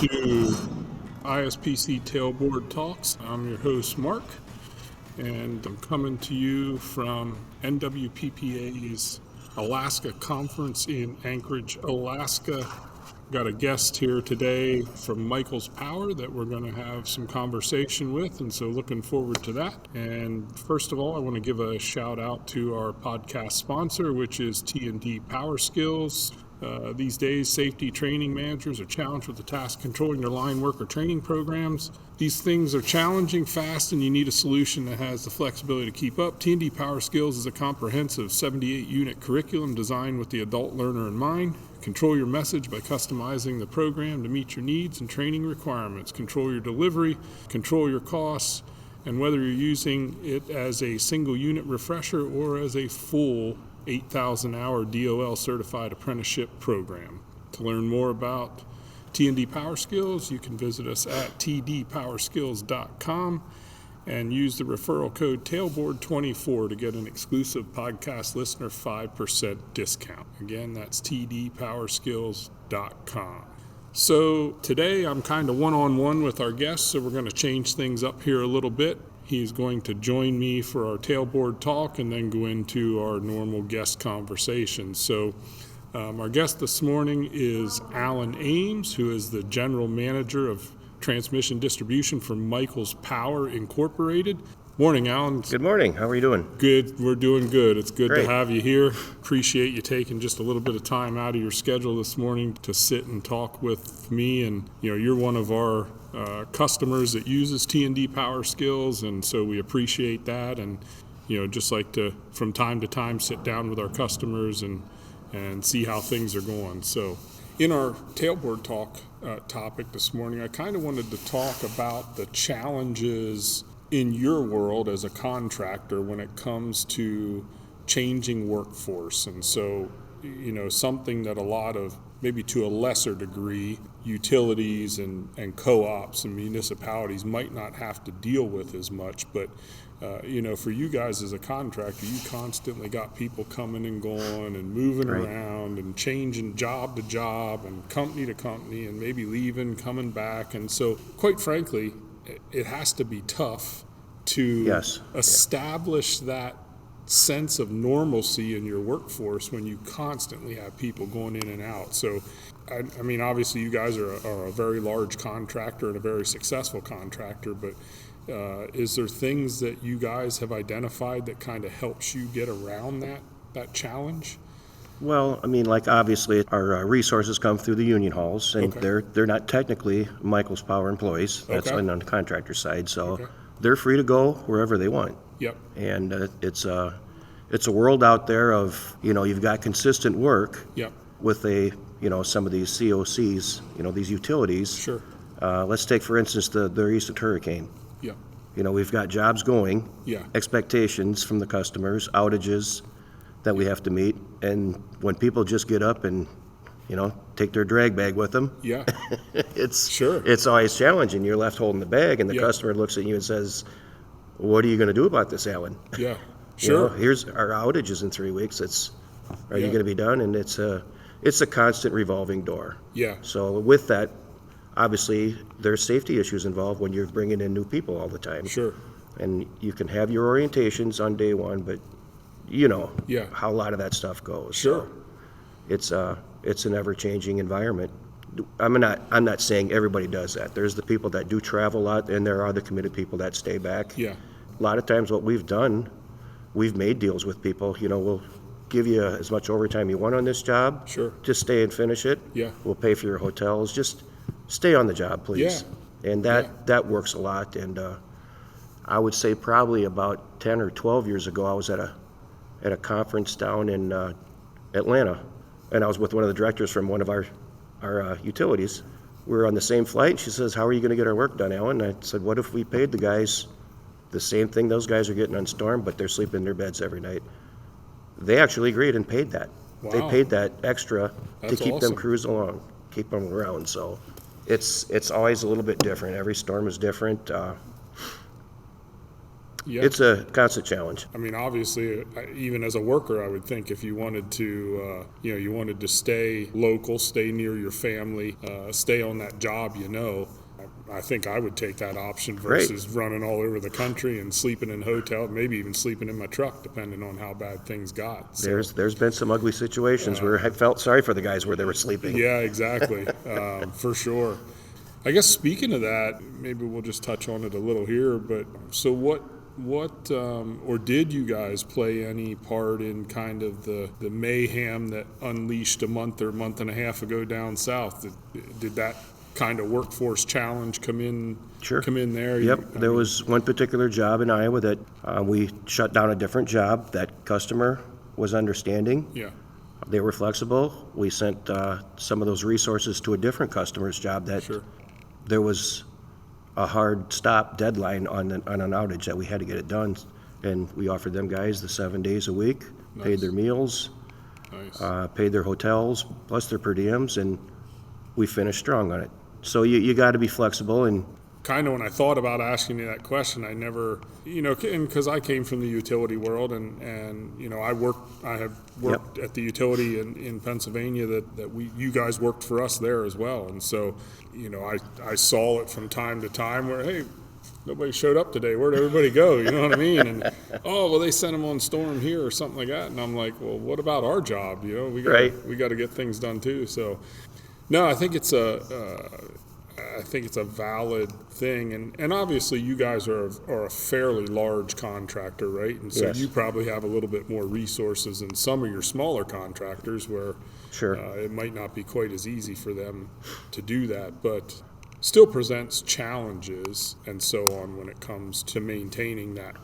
to ISPC Tailboard Talks. I'm your host, Mark, and I'm coming to you from NWPPA's Alaska Conference in Anchorage, Alaska. Got a guest here today from Michels Power that we're going to have some conversation with, and so looking forward to that. And first of all, I want to give a shout out to our podcast sponsor, which is T&D PowerSkills. These days, safety training managers are challenged with the task of controlling their line worker training programs. These things are challenging, fast, and you need a solution that has the flexibility to keep up. T&D PowerSkills is a comprehensive 78-unit curriculum designed with the adult learner in mind. Control your message by customizing the program to meet your needs and training requirements. Control your delivery, control your costs, and whether you're using it as a single unit refresher or as a full 8,000-hour DOL certified apprenticeship program. To learn more about T&D PowerSkills, you can visit us at tdpowerskills.com and use the referral code Tailboard24 to get an exclusive podcast listener 5% discount. Again, that's tdpowerskills.com. So today I'm kind of one-on-one with our guest, so we're going to change things up here a little bit. He's going to join me for our tailboard talk and then go into our normal guest conversation. So our guest this morning is Alan Ames, who is the General Manager of Transmission Distribution for Michels Power Incorporated. Morning, Alan. Good morning. How are you doing? Good. We're doing good. It's good Great to have you here. Appreciate you taking just a little bit of time out of your schedule this morning to sit and talk with me. And you're one of our customers that uses T&D PowerSkills, and so we appreciate that. And just like to from time to time sit down with our customers and see how things are going. So in our tailboard talk topic this morning, I kind of wanted to talk about the challenges in your world as a contractor when it comes to changing workforce. And so something that a lot of, maybe to a lesser degree, utilities and co-ops and municipalities might not have to deal with as much. But for you guys as a contractor, you constantly got people coming and going and moving around and changing job to job and company to company and maybe leaving, coming back. And so, quite frankly, it has to be tough to establish that sense of normalcy in your workforce when you constantly have people going in and out. So, I mean, obviously you guys are a very large contractor and a very successful contractor, but is there things that you guys have identified that kind of helps you get around that challenge? Well, I mean, like obviously our resources come through the union halls, and they're not technically Michels Power employees. That's on the contractor side, so they're free to go wherever they want. Yep. And it's a world out there of you've got consistent work. Yep. With some of these COCs, these utilities. Sure. Let's take for instance the recent hurricane. Yep. We've got jobs going. Yeah. Expectations from the customers, outages that we have to meet, and when people just get up and take their drag bag with them, it's always challenging. You're left holding the bag, and the customer looks at you and says, "What are you going to do about this, Alan?" Yeah, sure. Here's our outages in 3 weeks. Are you going to be done? And it's a constant revolving door. Yeah. So with that, obviously there's safety issues involved when you're bringing in new people all the time. Sure. And you can have your orientations on day one, but how a lot of that stuff goes. Sure. So it's an ever-changing environment. I'm not saying everybody does that. There's the people that do travel a lot, and there are the committed people that stay back. Yeah. A lot of times what we've done, we've made deals with people. We'll give you as much overtime you want on this job. Sure. Just stay and finish it. Yeah. We'll pay for your hotels. Just stay on the job, please. Yeah. And that works a lot. And I would say probably about 10 or 12 years ago, I was at a conference down in Atlanta, and I was with one of the directors from one of our utilities. We were on the same flight, and she says, "How are you going to get our work done, Alan?" And I said, "What if we paid the guys the same thing those guys are getting on storm, but they're sleeping in their beds every night?" They actually agreed and paid that. Wow. They paid that extra to keep awesome. them crews along, keep them around. So it's always a little bit different. Every storm is different. Yeah. it's a constant challenge. I mean, obviously, even as a worker, I would think if you wanted to, you wanted to stay local, stay near your family, stay on that job, I think I would take that option versus running all over the country and sleeping in hotels, maybe even sleeping in my truck, depending on how bad things got. So, There's been some ugly situations where I felt sorry for the guys where they were sleeping. yeah, exactly, for sure. I guess speaking of that, maybe we'll just touch on it a little here. But so what or did you guys play any part in kind of the mayhem that unleashed a month or month and a half ago down south? Did that kind of workforce challenge come in? Sure. Come in there? Yep. There was one particular job in Iowa that we shut down a different job. That customer was understanding. Yeah. They were flexible. We sent some of those resources to a different customer's job that Sure. there was a hard stop deadline on an outage that we had to get it done. And we offered them guys the 7 days a week, paid Nice. their meals, Nice. paid their hotels, plus their per diems, and we finished strong on it. So you got to be flexible. And Kind of when I thought about asking you that question, I never, and because I came from the utility world and I have worked at the utility in Pennsylvania that you guys worked for us there as well. And so, I saw it from time to time where, hey, nobody showed up today. Where'd everybody go? You know what I mean? And, oh, well, they sent them on storm here or something like that. And I'm like, well, what about our job? We got to get things done too. So, no, I think it's a valid thing, and obviously you guys are a fairly large contractor, right? And so Yes. you probably have a little bit more resources than some of your smaller contractors where Sure. it might not be quite as easy for them to do that, but still presents challenges and so on when it comes to maintaining that,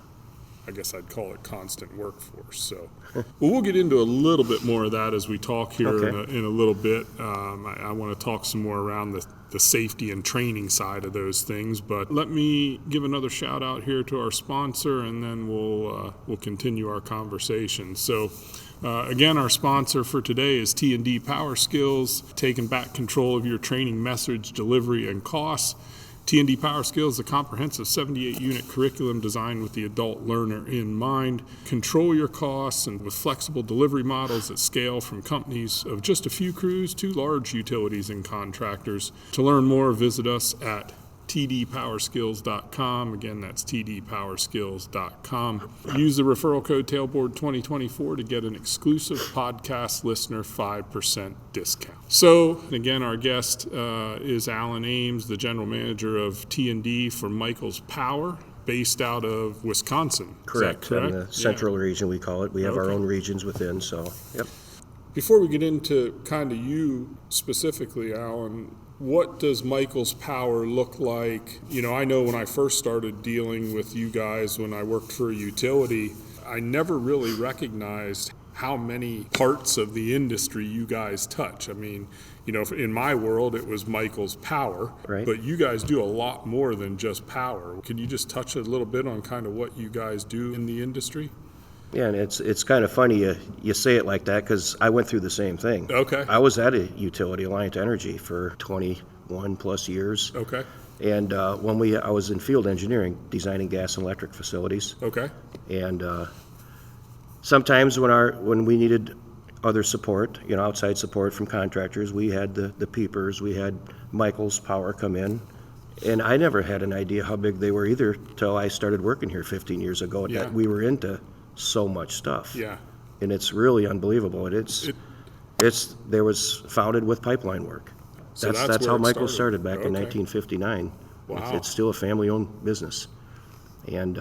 I guess I'd call it constant workforce. So, well, we'll get into a little bit more of that as we talk here Okay. in a little bit. I want to talk some more around the safety and training side of those things. But let me give another shout out here to our sponsor, and then we'll continue our conversation. So, again, our sponsor for today is T&D PowerSkills, taking back control of your training message, delivery, and costs. T&D PowerSkills is a comprehensive 78-unit curriculum designed with the adult learner in mind. Control your costs and with flexible delivery models that scale from companies of just a few crews to large utilities and contractors. To learn more, visit us at tdpowerskills.com. Again, that's tdpowerskills.com. Use the referral code TAILBOARD2024 to get an exclusive podcast listener 5% discount. So, again, our guest is Alan Ames, the general manager of T&D for Michels Power, based out of Wisconsin. correct. Is that correct? In the central region, we call it. We have our Okay. own regions within, so, yep. Before we get into kind of you specifically, Alan, what does Michels Power look like? I know when I first started dealing with you guys when I worked for a utility, I never really recognized how many parts of the industry you guys touch. I mean, in my world, it was Michels Power, Right. but you guys do a lot more than just power. Can you just touch a little bit on kind of what you guys do in the industry? Yeah, and it's kind of funny you say it like that because I went through the same thing. Okay. I was at a utility, Alliant Energy, for 21 plus years. Okay. And when I was in field engineering, designing gas and electric facilities. Okay. And sometimes when we needed other support, outside support from contractors, we had the peepers, we had Michels Power come in. And I never had an idea how big they were either till I started working here 15 years ago. Yeah. That we were into so much stuff. Yeah. And it's really unbelievable. They was founded with pipeline work. So That's that's how where it Michels started back in Okay. 1959. Wow. It's still a family-owned business. And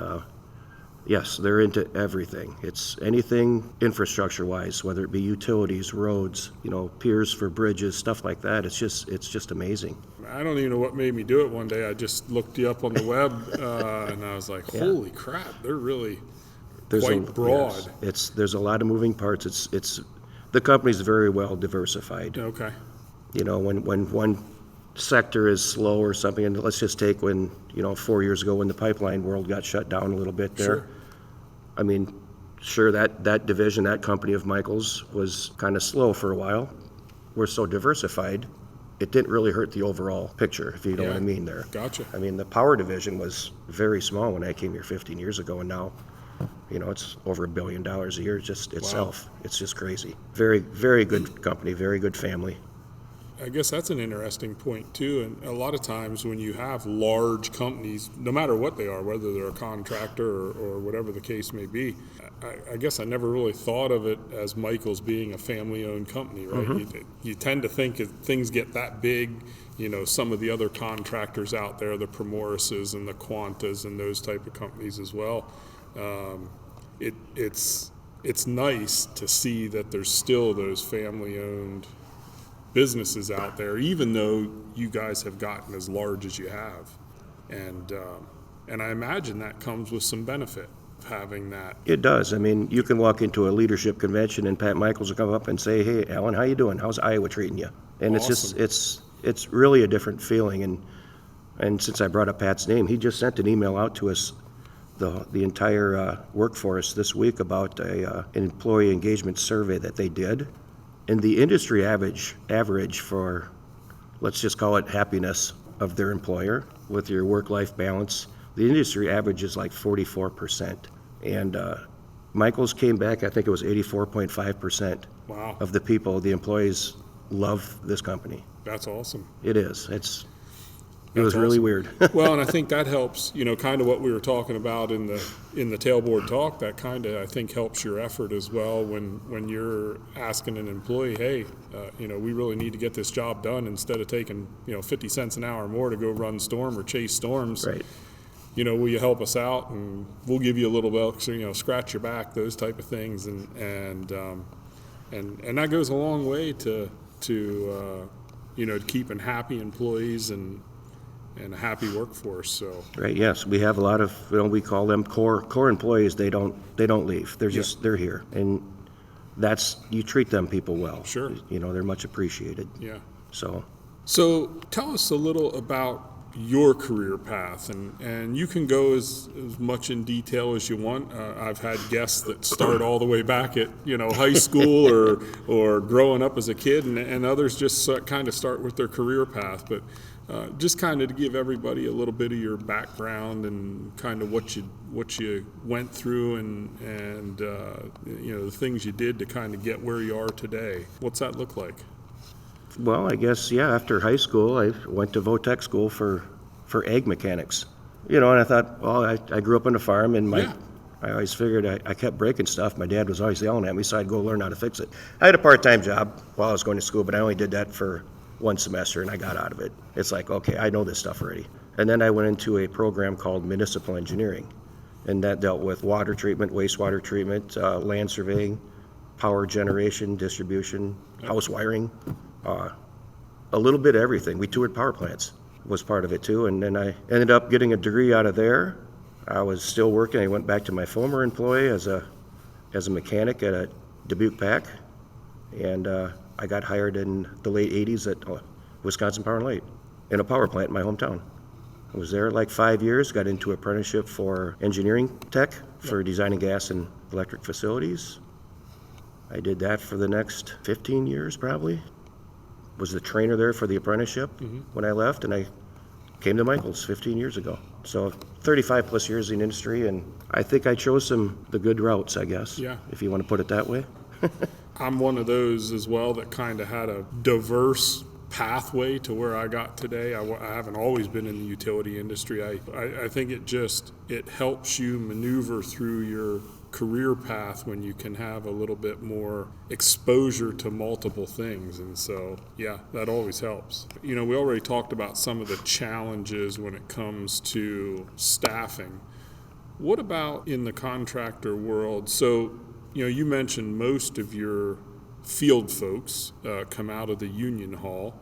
yes, they're into everything. It's anything infrastructure-wise, whether it be utilities, roads, piers for bridges, stuff like that. It's just amazing. I don't even know what made me do it one day. I just looked you up on the web, and I was like, holy crap, they're really quite broad. Yes, there's a lot of moving parts. It's the company's very well diversified. Okay. When one sector is slow or something, and let's just take when 4 years ago when the pipeline world got shut down a little bit there. Sure. I mean, sure, that division, that company of Michels was kind of slow for a while. We're so diversified, it didn't really hurt the overall picture, if you know what I Yeah. mean there. Gotcha. I mean, the power division was very small when I came here 15 years ago, and now, it's over $1 billion a year just itself. Wow. It's just crazy. Very, very good company, very good family. I guess that's an interesting point too. And a lot of times when you have large companies, no matter what they are, whether they're a contractor or whatever the case may be, I guess I never really thought of it as Michels being a family-owned company, right? You tend to think if things get that big, some of the other contractors out there, the Primorises and the Quantas and those type of companies as well. It's nice to see that there's still those family-owned businesses out there, even though you guys have gotten as large as you have, and I imagine that comes with some benefit of having that. It does. I mean, you can walk into a leadership convention and Pat Michels will come up and say, "Hey, Alan, how you doing? How's Iowa treating you?" And Awesome. it's really a different feeling. And since I brought up Pat's name, he just sent an email out to us, the entire workforce this week about an employee engagement survey that they did. And the industry average for, let's just call it happiness of their employer with your work-life balance, the industry average is like 44%. And Michels came back, I think it was 84.5% Wow, of the employees love this company. that's awesome. It is. It was really awesome. weird. Well, and I think that helps, kind of what we were talking about in the tailboard talk. That kind of, I think, helps your effort as well when you're asking an employee, hey, we really need to get this job done instead of taking 50 cents an hour more to go run storm or chase storms. Right. Will you help us out, and we'll give you a little bit extra, scratch your back, those type of things, and that goes a long way to keeping happy employees and a happy workforce. So Right, yes, we have a lot of, we call them core employees. They don't leave. They're here. And you treat them people well. Sure. They're much appreciated. yeah. So, So tell us a little about your career path, and you can go as much in detail as you want. I've had guests that start all the way back at high school or growing up as a kid, and others just kind of start with their career path. But just kind of to give everybody a little bit of your background and kind of what you went through and the things you did to kind of get where you are today. What's that look like? well, I guess, yeah, after high school, I went to Votech school for egg mechanics. And I thought, well, I grew up on a farm, and Yeah. I always figured I kept breaking stuff. My dad was always yelling at me, so I'd go learn how to fix it. I had a part-time job while I was going to school, but I only did that for one semester, and I got out of it. It's like, okay, I know this stuff already. And then I went into a program called municipal engineering, and that dealt with water treatment, wastewater treatment, land surveying, power generation, distribution, house wiring, a little bit of everything. We toured power plants was part of it too, and then I ended up getting a degree out of there. I was still working. I went back to my former employee as a mechanic at a Dubuque Pack, and I got hired in the late 80s at Wisconsin Power and Light in a power plant in my hometown. I was there like 5 years, got into apprenticeship for engineering tech for designing gas and electric facilities. I did that for the next 15 years probably. Was the trainer there for the apprenticeship when I left, and I came to Michels 15 years ago. So 35 plus years in the industry, and I think I chose the good routes, I guess, Yeah. if you want to put it that way. I'm one of those as well that kind of had a diverse pathway to where I got today. I haven't always been in the utility industry. I think it helps you maneuver through your career path when you can have a little bit more exposure to multiple things. And so, yeah, that always helps. We already talked about some of the challenges when it comes to staffing. What about in the contractor world? So, you mentioned most of your field folks come out of the union hall.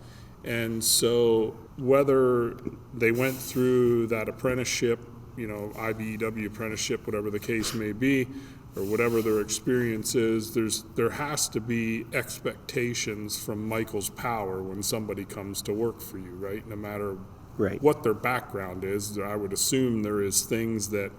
And so whether they went through that apprenticeship, IBEW apprenticeship, whatever the case may be, or whatever their experience is, there has to be expectations from Michels Power when somebody comes to work for you, right? No matter Right. what their background is, I would assume there is things that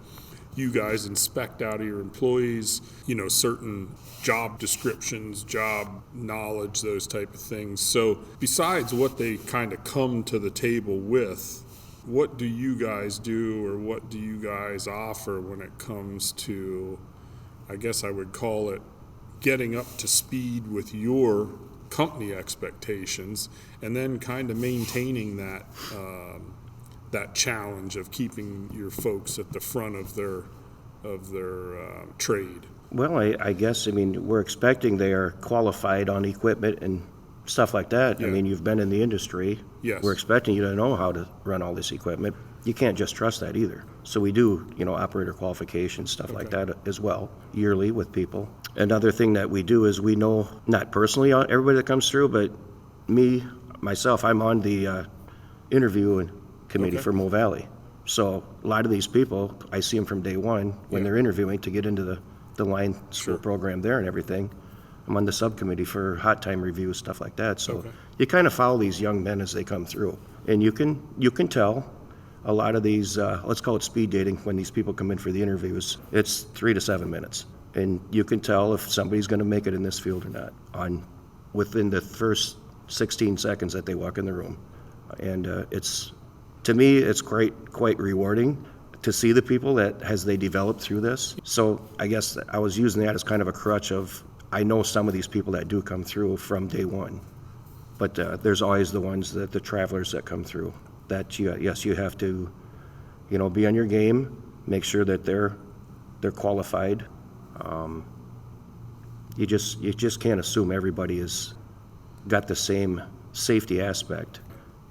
you guys inspect out of your employees, certain job descriptions, job knowledge, those type of things. So besides what they kind of come to the table with, what do you guys do, or what do you guys offer when it comes to, I guess I would call it, getting up to speed with your company expectations, and then kind of maintaining that that challenge of keeping your folks at the front of their trade? Well, I guess, we're expecting they are qualified on equipment and stuff like that. Yeah. You've been in the industry. Yes. We're expecting you to know how to run all this equipment. You can't just trust that either. So we do, operator qualifications, stuff like that as well, yearly with people. Another thing that we do is we know, not personally on everybody that comes through, but myself, I'm on the interview committee for Mo Valley. So a lot of these people, I see them from day one when they're interviewing to get into the line school program there and everything. I'm on the subcommittee for hot time reviews, stuff like that. So you kind of follow these young men as they come through. And you can tell a lot of these, let's call it speed dating, when these people come in for the interviews, it's 3 to 7 minutes. And you can tell if somebody's going to make it in this field or not within the first 16 seconds that they walk in the room. And to me, it's quite rewarding to see the people that as they develop through this. So I guess I was using that as kind of a crutch of, I know some of these people that do come through from day one, but there's always the ones the travelers that come through that you have to, be on your game, make sure that they're qualified. You just can't assume everybody has got the same safety aspect.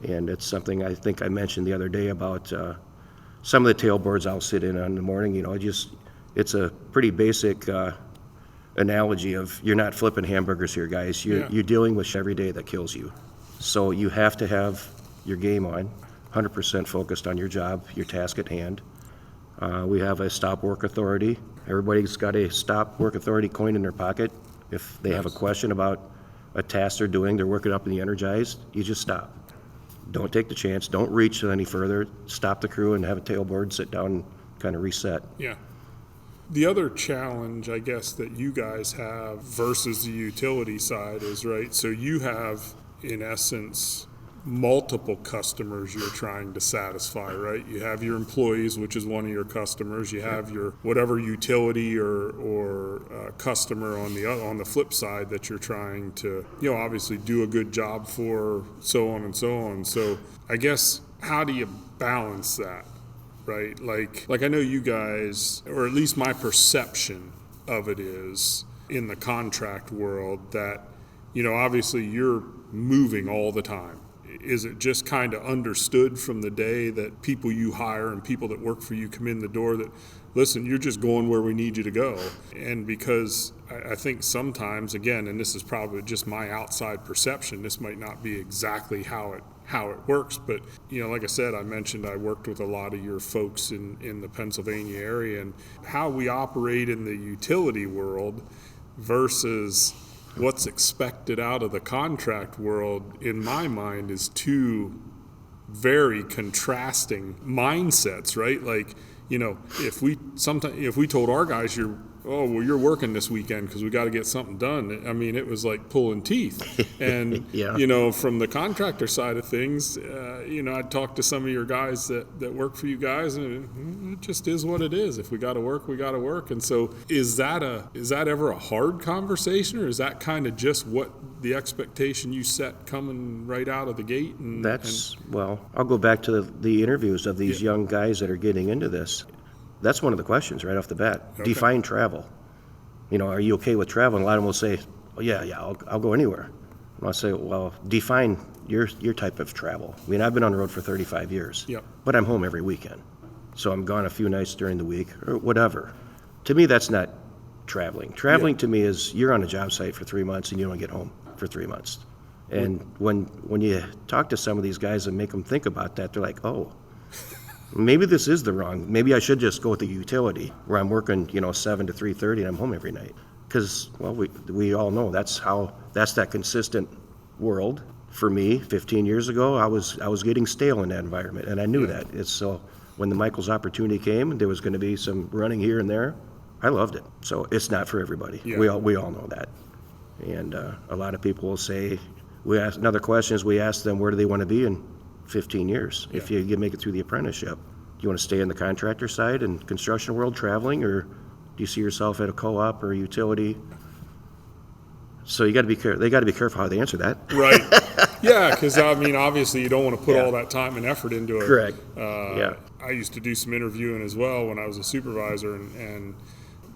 And it's something I think I mentioned the other day about some of the tailboards I'll sit in on the morning. It's a pretty basic analogy of, you're not flipping hamburgers here, guys. You're dealing with every day that kills you. So you have to have your game on, 100% focused on your job, your task at hand. We have a stop work authority. Everybody's got a stop work authority coin in their pocket. If they have a question about a task they're doing, they're working up in the energized, you just stop. Don't take the chance. Don't reach any further. Stop the crew and have a tailboard, sit down, and kind of reset. Yeah. The other challenge, I guess, that you guys have versus the utility side is, right, so you have, in essence, multiple customers you're trying to satisfy, right? You have your employees, which is one of your customers. You have your whatever utility or customer on the flip side that you're trying to, obviously do a good job for, so on and so on. So I guess, how do you balance that, right? Like I know you guys, or at least my perception of it is, in the contract world, that, obviously you're moving all the time. Is it just kind of understood from the day that people you hire and people that work for you come in the door that, listen, you're just going where we need you to go? And because I think sometimes, again, and this is probably just my outside perception, this might not be exactly how it works, but like I said, I mentioned I worked with a lot of your folks in the Pennsylvania area, and how we operate in the utility world versus what's expected out of the contract world, in my mind, is two very contrasting mindsets, right? Like, if we told our guys, you're working this weekend because we got to get something done. I mean, it was like pulling teeth. And, from the contractor side of things, I'd talk to some of your guys that work for you guys, and it just is what it is. If we got to work, we got to work. And so is that ever a hard conversation, or is that kind of just what the expectation you set coming right out of the gate? Well, I'll go back to the interviews of these young guys that are getting into this. That's one of the questions right off the bat. Okay. Define travel. Are you okay with travel? And a lot of them will say, oh, yeah, I'll go anywhere. And I'll say, well, define your type of travel. I've been on the road for 35 years, but I'm home every weekend. So I'm gone a few nights during the week or whatever. To me, that's not traveling. Traveling to me is, you're on a job site for 3 months and you don't get home for 3 months. And when you talk to some of these guys and make them think about that, they're like, oh, maybe this is maybe I should just go with the utility where I'm working, 7 to 3:30 and I'm home every night. Because, well, we all know that's that consistent world. For me, 15 years ago, I was getting stale in that environment, and I knew that. It's so when the Michels opportunity came, there was going to be some running here and there. I loved it. So it's not for everybody. Yeah. We all know that. And a lot of people will say, another question is we ask them, where do they want to be in 15 years if you make it through the apprenticeship? Do you want to stay in the contractor side and construction world traveling, or do you see yourself at a co-op or a utility? So you got to be they got to be careful how they answer that. Right. Yeah, because I mean, obviously, you don't want to put Yeah. all that time and effort into it. Correct. Yeah. I used to do some interviewing as well when I was a supervisor, and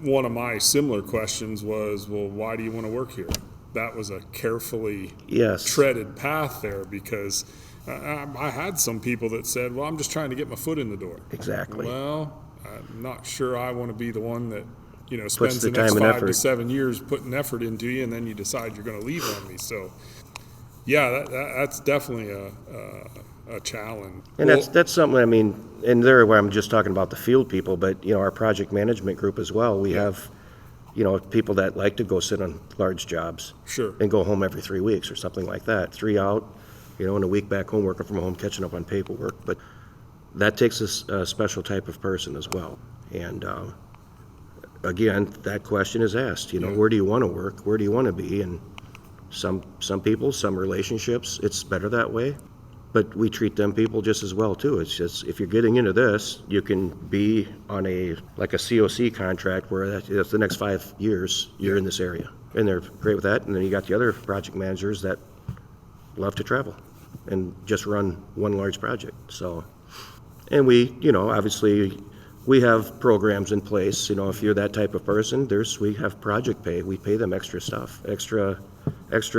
one of my similar questions was, well, why do you want to work here? That was a carefully treaded path there, because I had some people that said, well, I'm just trying to get my foot in the door. Exactly. Well, I'm not sure I want to be the one that, spends Puts the the next time and 5 to effort. 7 years putting effort into you, and then you decide you're going to leave on me. So, yeah, that's definitely a challenge. And that's something, I mean, and there where I'm just talking about the field people, but, our project management group as well, we have, people that like to go sit on large jobs. Sure. And go home every 3 weeks or something like that. 3 out, and a week back home working from home, catching up on paperwork. But that takes a special type of person as well. And again, that question is asked, where do you want to work? Where do you want to be? And some people, some relationships, it's better that way. But we treat them people just as well too. It's just, if you're getting into this, you can be on a COC contract where that's the next 5 years you're in this area. And they're great with that. And then you got the other project managers that love to travel and just run one large project. So, and we, obviously we have programs in place. If you're that type of person, we have project pay. We pay them extra stuff, extra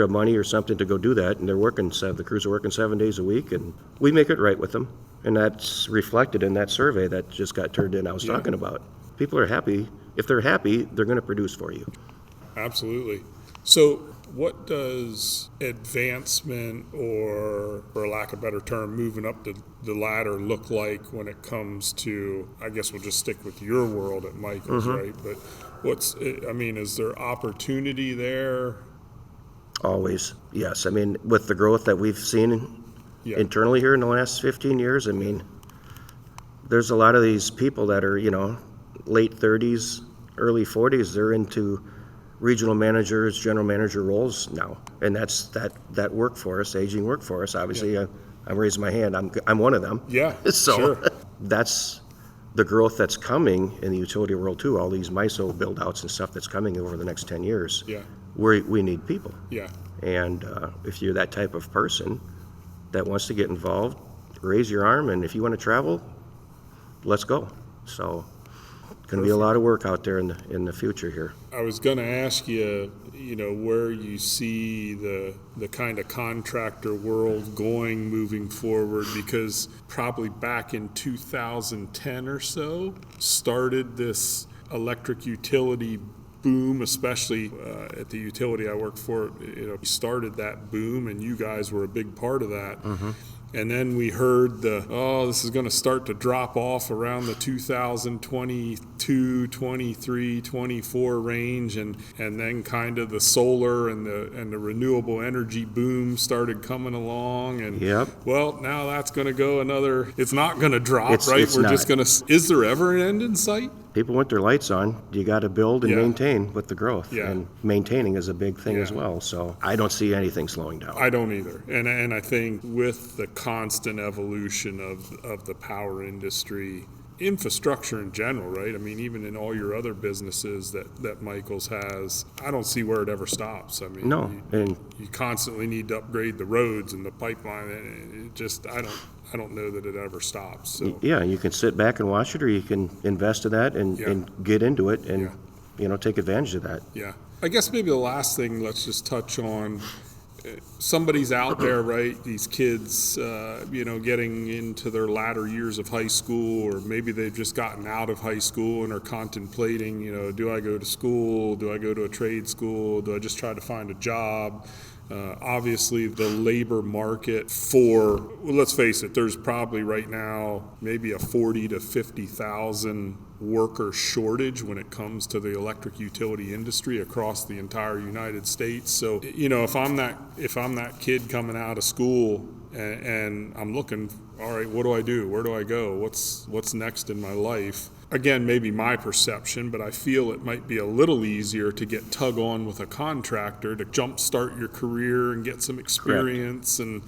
money or something to go do that. And the crews are working 7 days a week, and we make it right with them. And that's reflected in that survey that just got turned in I was talking about. People are happy. If they're happy, they're going to produce for you. Absolutely. So what does advancement, or for lack of a better term, moving up the ladder look like when it comes to, I guess we'll just stick with your world at Michels, right? But is there opportunity there? Always, yes. I mean, with the growth that we've seen internally here in the last 15 years, I mean, there's a lot of these people that are, late 30s, early 40s, they're into regional managers, general manager roles now. And that's that workforce, aging workforce. Obviously, I'm raising my hand. I'm one of them. Yeah, so sure. That's the growth that's coming in the utility world too. All these MISO build-outs and stuff that's coming over the next 10 years. Yeah. We need people. Yeah. And if you're that type of person that wants to get involved, raise your arm, and if you want to travel, let's go. So going to be a lot of work out there in the future here. I was going to ask you, where you see the kind of contractor world going moving forward, because probably back in 2010 or so started this electric utility boom, especially at the utility I worked for. Started that boom, and you guys were a big part of that. Mm-hmm. And then we heard this is going to start to drop off around the 2022, 23, 24 range, and then kind of the solar and the renewable energy boom started coming along, and well, now that's going to go it's not going to drop, right? We're just going to, is there ever an end in sight? People want their lights on. You got to build and maintain with the growth. Yeah. And maintaining is a big thing as well. So I don't see anything slowing down. I don't either. And I think with the constant evolution of the power industry, infrastructure in general, right? I mean, even in all your other businesses that Michels has, I don't see where it ever stops. I mean, you constantly need to upgrade the roads and the pipeline. And it just, I don't know that it ever stops. So. Yeah, you can sit back and watch it, or you can invest in that and get into it and take advantage of that. Yeah. I guess maybe the last thing, let's just touch on, somebody's out there, right? These kids, getting into their latter years of high school, or maybe they've just gotten out of high school and are contemplating, do I go to school? Do I go to a trade school? Do I just try to find a job? Obviously, the labor market let's face it, there's probably right now maybe a 40 to 50,000 worker shortage when it comes to the electric utility industry across the entire United States. So, if I'm that kid coming out of school and I'm looking, all right, what do I do? Where do I go? What's next in my life? Again, maybe my perception, but I feel it might be a little easier to get tug on with a contractor to jumpstart your career and get some experience. Correct. And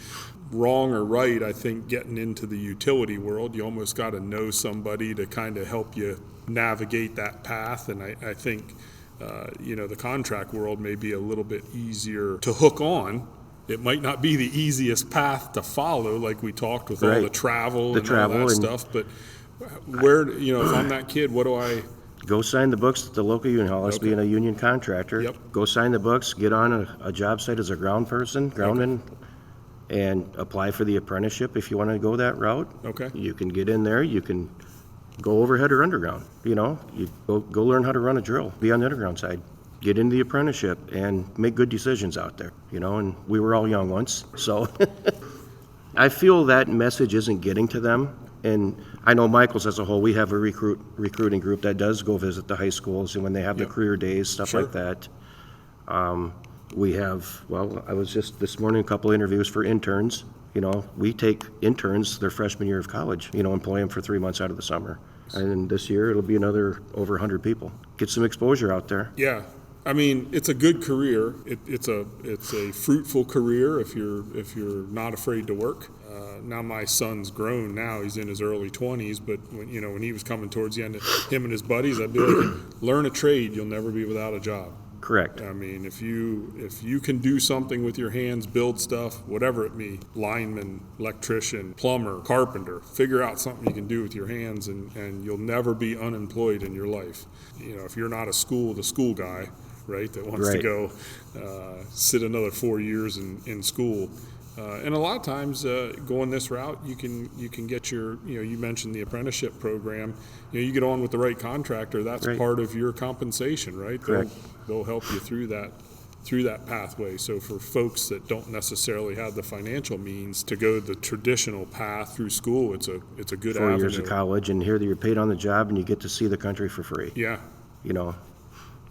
wrong or right, I think getting into the utility world, you almost got to know somebody to kind of help you navigate that path. And I think, the contract world may be a little bit easier to hook on. It might not be the easiest path to follow, like we talked with all the travel and all that stuff, but where, if I'm that kid, what do I... Go sign the books at the local union hall. Let's being a union contractor. Yep. Go sign the books, get on a job site as a groundman, and apply for the apprenticeship if you want to go that route. Okay. You can get in there. You can go overhead or underground. You go learn how to run a drill. Be on the underground side. Get into the apprenticeship and make good decisions out there. And we were all young once, so I feel that message isn't getting to them. And I know Michels as a whole, we have a recruiting group that does go visit the high schools, and when they have the career days, stuff like that. We have, I was just this morning, a couple interviews for interns. We take interns their freshman year of college, employ them for 3 months out of the summer. And this year it'll be another over 100 people. Get some exposure out there. Yeah. I mean, it's a good career. It's a fruitful career if you're not afraid to work. Now my son's grown now; he's in his early 20s. But when he was coming towards the end, him and his buddies, I'd be like, learn a trade. You'll never be without a job. Correct. I mean, if you can do something with your hands, build stuff, whatever it may, lineman, electrician, plumber, carpenter, figure out something you can do with your hands, and you'll never be unemployed in your life. If you're not the school guy, right, that wants to go sit another 4 years in school. And a lot of times, going this route, you can get your, you mentioned the apprenticeship program. You get on with the right contractor. That's part of your compensation, right? Correct. They'll help you through that pathway. So for folks that don't necessarily have the financial means to go the traditional path through school, it's a good 4 avenue. years of college, and here that you're paid on the job, and you get to see the country for free. Yeah.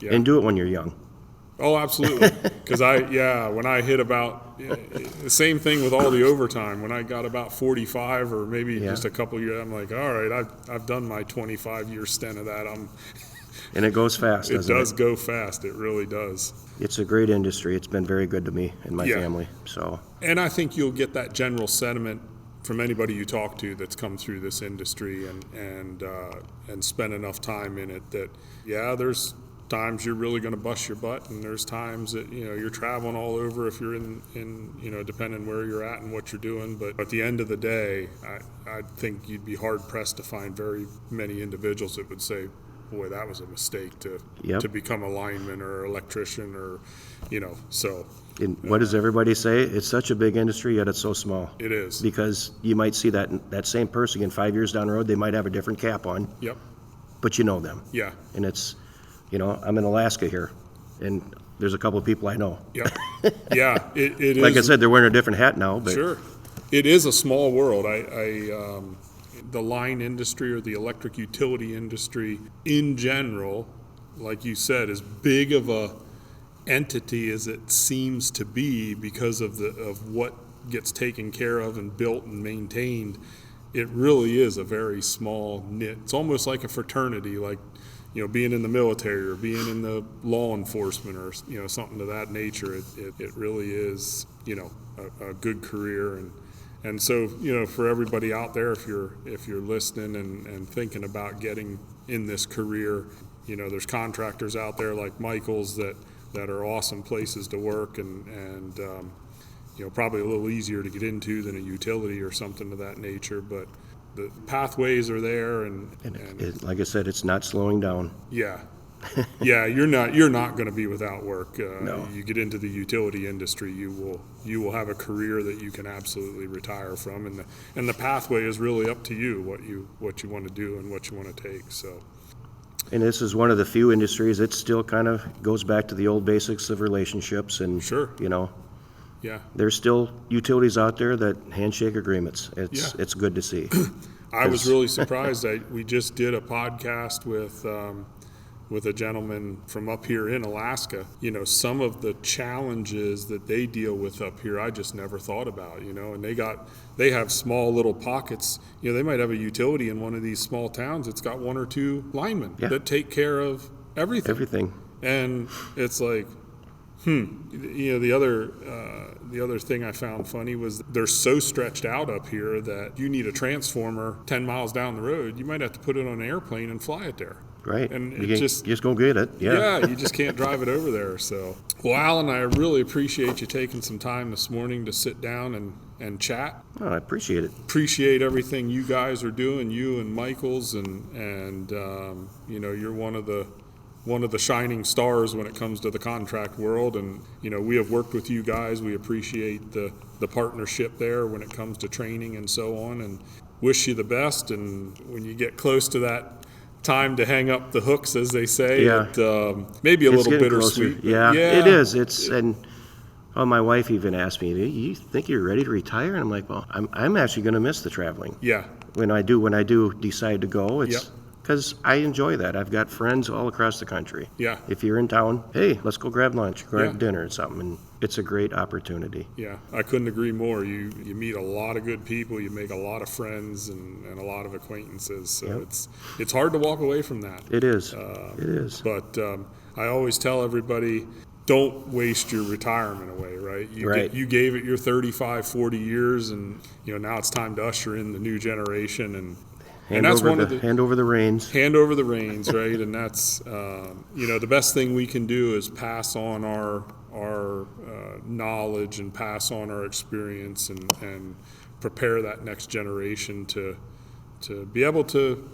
And do it when you're young. Oh, absolutely. Because when I hit about the same thing with all the overtime. When I got about 45 or maybe just a couple years, I'm like, all right, I've done my 25-year stint of that. And it goes fast, doesn't it? It does go fast. It really does. It's a great industry. It's been very good to me and my family. So. And I think you'll get that general sentiment from anybody you talk to that's come through this industry and spent enough time in it that, there's times you're really going to bust your butt, and there's times that you're traveling all over if you're in depending where you're at and what you're doing. But at the end of the day, I think you'd be hard pressed to find very many individuals that would say, boy, that was a mistake to become a lineman or electrician or so. And what does everybody say? It's such a big industry, yet it's so small. It is. Because you might see that same person again 5 years down the road, they might have a different cap on. Yep. But you know them. Yeah. And it's I'm in Alaska here, and there's a couple of people I know. Yep. Yeah, it is. Like I said, they're wearing a different hat now. But sure. It is a small world. The line industry or the electric utility industry in general, like you said, as big of a entity as it seems to be because of what gets taken care of and built and maintained, it really is a very small knit. It's almost like a fraternity, like being in the military or being in the law enforcement or something to that nature. It really is a good career, and so for everybody out there, if you're listening and thinking about getting in this career, there's contractors out there like Michels that are awesome places to work and probably a little easier to get into than a utility or something of that nature, but the pathways are there, and like I said, it's not slowing down. Yeah, you're not going to be without work. No. You get into the utility industry, you will have a career that you can absolutely retire from, and the pathway is really up to you what you want to do and what you want to take. So. And this is one of the few industries that still kind of goes back to the old basics of relationships, and sure. Yeah. There's still utilities out there that handshake agreements. It's good to see. I was really surprised that we just did a podcast with with a gentleman from up here in Alaska. You know, some of the challenges that they deal with up here, I just never thought about, you know, and they have small little pockets. You know, they might have a utility in one of these small towns. It's got 1 or 2 linemen that take care of everything. And it's like, you know, the other thing I found funny was they're so stretched out up here that you need a transformer 10 miles down the road. You might have to put it on an airplane and fly it there. Right. And you just go get it. Yeah, you just can't drive it over there. So, well, Alan, I really appreciate you taking some time this morning to sit down and chat. Oh, I appreciate it. Appreciate everything you guys are doing, you and Michels, and you know, you're one of the shining stars when it comes to the contract world. And, you know, we have worked with you guys. We appreciate the partnership there when it comes to training and so on, and wish you the best. And when you get close to that time to hang up the hooks, as they say, maybe it's little bittersweet. Yeah, it is. And my wife even asked me, "You think you're ready to retire?" And I'm like, "Well, I'm actually going to miss the traveling." Yeah. When I do decide to go, it's because I enjoy that. I've got friends all across the country. Yeah. If you're in town, hey, let's go grab lunch, grab dinner or something, and it's a great opportunity. Yeah, I couldn't agree more. You meet a lot of good people, you make a lot of friends and a lot of acquaintances. So it's hard to walk away from that. It is. It is. But I always tell everybody, don't waste your retirement away, right? You gave it your 35, 40 years, and you know now it's time to usher in the new generation and hand over the reins. Hand over the reins, right? And that's you know, the best thing we can do is pass on our knowledge and pass on our experience and prepare that next generation to be able to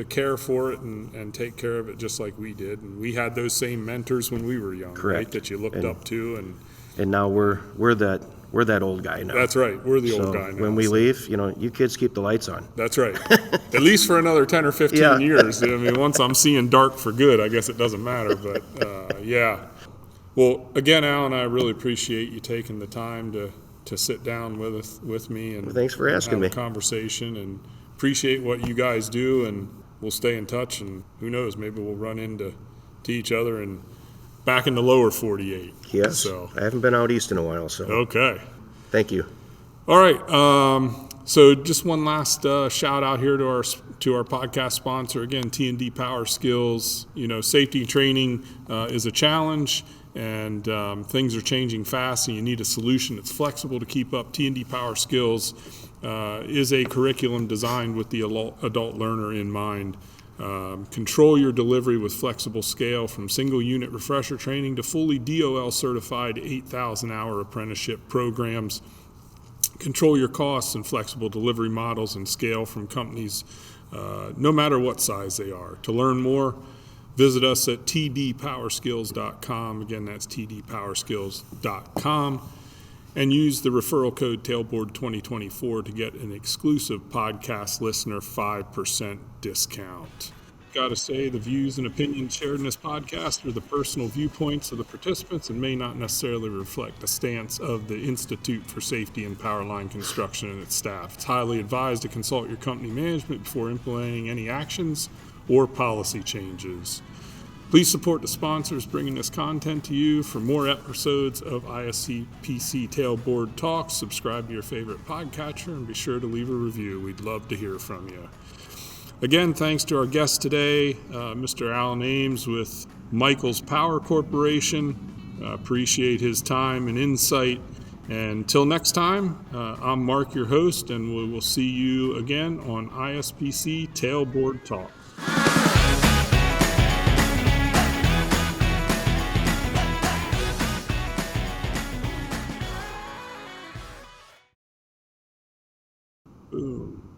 care for it and take care of it just like we did. And we had those same mentors when we were young, right? That you looked up to, and now we're that old guy now. That's right. We're the old guy now. When we leave, you know, you kids keep the lights on. That's right. At least for another 10 or 15 years. I mean, once I'm seeing dark for good, I guess it doesn't matter. But yeah. Well, again, Alan, I really appreciate you taking the time to sit down with me and thanks for asking me. Have a conversation, and appreciate what you guys do, and we'll stay in touch, and who knows, maybe we'll run into each other and back in the lower 48. Yes. So I haven't been out east in a while, so. Okay. Thank you. All right. So just one last shout out here to our podcast sponsor again, T&D PowerSkills. You know, safety training is a challenge, and things are changing fast, and you need a solution that's flexible to keep up. T&D PowerSkills is a curriculum designed with the adult learner in mind. Control your delivery with flexible scale, from single unit refresher training to fully DOL certified 8,000-hour apprenticeship programs. Control your costs and flexible delivery models and scale from companies no matter what size they are. To learn more, visit us at tdpowerskills.com. Again, that's tdpowerskills.com. And use the referral code TAILBOARD2024 to get an exclusive podcast listener 5% discount. Got to say, the views and opinions shared in this podcast are the personal viewpoints of the participants and may not necessarily reflect the stance of the Institute for Safety and Powerline Construction and its staff. It's highly advised to consult your company management before implementing any actions or policy changes. Please support the sponsors bringing this content to you. For more episodes of ISCPC Tailboard Talks, subscribe to your favorite podcatcher and be sure to leave a review. We'd love to hear from you. Again, thanks to our guest today, Mr. Alan Ames with Michels Power Corporation. Appreciate his time and insight. And until next time, I'm Mark, your host, and we will see you again on ISPC Tailboard Talk. Boom.